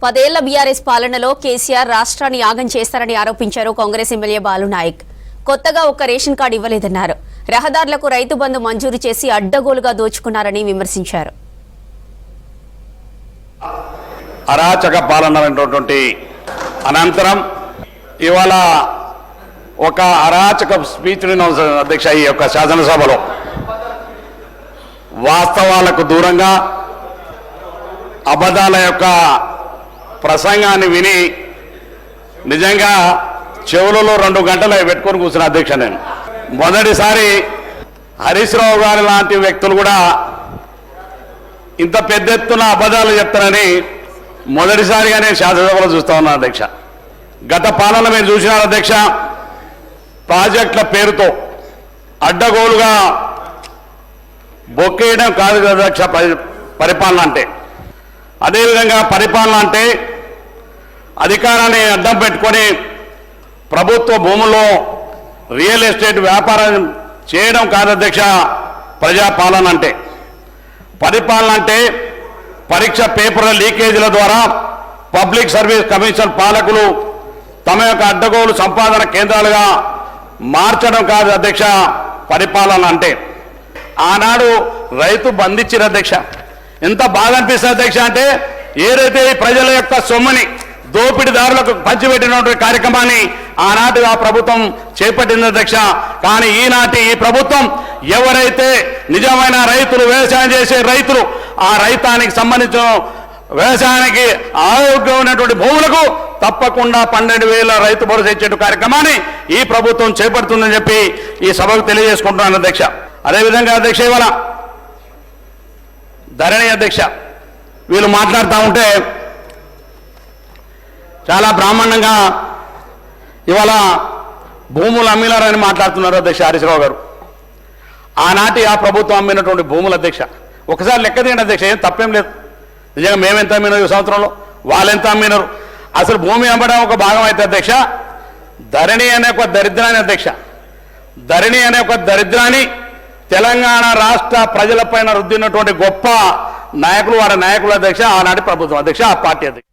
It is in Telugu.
10 ఏళ్ల బీఆర్ఎస్ పాలనలో కేసీఆర్ రాష్ట్రాన్ని యాగం చేస్తారని ఆరోపించారు కాంగ్రెస్ ఎమ్మెల్యే బాలు నాయక్. కొత్తగా ఒక్క రేషన్ కార్డు ఇవ్వలేదన్నారు. రహదారులకు రైతు బంధు మంజూరు చేసి అడ్డగోలుగా దోచుకున్నారని విమర్శించారు. అరాచక పాలన అనంతరం ఇవాళ ఒక అరాచక స్పీచ్ అధ్యక్ష ఈ యొక్క శాసనసభలో వాస్తవాలకు దూరంగా అబద్ధాల యొక్క ప్రసంగాన్ని విని నిజంగా చెవులలో 2 గంటలు పెట్టుకొని కూర్చున్న అధ్యక్ష. నేను మొదటిసారి హరీష్ రావు గారి లాంటి వ్యక్తులు కూడా ఇంత పెద్ద ఎత్తున అబద్ధాలు చెప్తారని మొదటిసారిగా నేను శాసనసభలో చూస్తా ఉన్నాను అధ్యక్ష. గత పాలన మీరు చూసినారు అధ్యక్ష, ప్రాజెక్టుల పేరుతో అడ్డగోలుగా బొక్కేయడం కాదు కదా అధ్యక్ష పరిపాలన అంటే. అదేవిధంగా పరిపాలన అంటే అధికారాన్ని అడ్డం పెట్టుకొని ప్రభుత్వ భూముల్లో రియల్ ఎస్టేట్ వ్యాపారం చేయడం కాదు అధ్యక్ష ప్రజాపాలన అంటే. పరిపాలన అంటే పరీక్ష పేపర్ల లీకేజీల ద్వారా పబ్లిక్ సర్వీస్ కమిషన్ పాలకులు తమ యొక్క అడ్డగోలు సంపాదన కేంద్రాలుగా మార్చడం కాదు అధ్యక్ష పరిపాలన అంటే. ఆనాడు రైతు బంధించిన అధ్యక్ష. ఎంత బాగా అనిపిస్తుంది అధ్యక్ష అంటే, ఏదైతే ప్రజల యొక్క సొమ్ముని దోపిడీదారులకు పంచిపెట్టినటువంటి కార్యక్రమాన్ని ఆనాటి ఆ ప్రభుత్వం చేపట్టింది అధ్యక్ష. కానీ ఈనాటి ఈ ప్రభుత్వం ఎవరైతే నిజమైన రైతులు, వ్యవసాయం చేసే రైతులు, ఆ రైతానికి సంబంధించిన వ్యవసాయానికి ఆరోగ్యమైనటువంటి భూములకు తప్పకుండా 12,000 రైతు భరోసా ఇచ్చే కార్యక్రమాన్ని ఈ ప్రభుత్వం చేపడుతుందని చెప్పి ఈ సభకు తెలియజేసుకుంటున్నాను అధ్యక్ష. అదేవిధంగా అధ్యక్ష ఇవాళ ధరణి అధ్యక్ష వీళ్ళు మాట్లాడుతూ ఉంటే చాలా బ్రాహ్మణంగా ఇవాళ భూములు అమ్మినారని మాట్లాడుతున్నారు అధ్యక్ష హరీష్ రావు గారు. ఆనాటి ఆ ప్రభుత్వం అమ్మినటువంటి భూములు అధ్యక్ష ఒకసారి లెక్క తీయండి అధ్యక్ష, ఏం తప్పేం లేదు. నిజంగా మేమెంత అమ్మినారు ఈ సంవత్సరంలో, వాళ్ళెంత అమ్మినారు, అసలు భూమి అమ్మడం ఒక భాగం అయితే అధ్యక్ష. ధరణి అనే ఒక దరిద్రాన్ని అధ్యక్ష, ధరణి అనే ఒక దరిద్రాన్ని తెలంగాణ రాష్ట్ర ప్రజలపైన రుద్దినటువంటి గొప్ప నాయకులు, వారి నాయకులు అధ్యక్ష ఆనాటి ప్రభుత్వం అధ్యక్ష, ఆ పార్టీ అధ్యక్ష.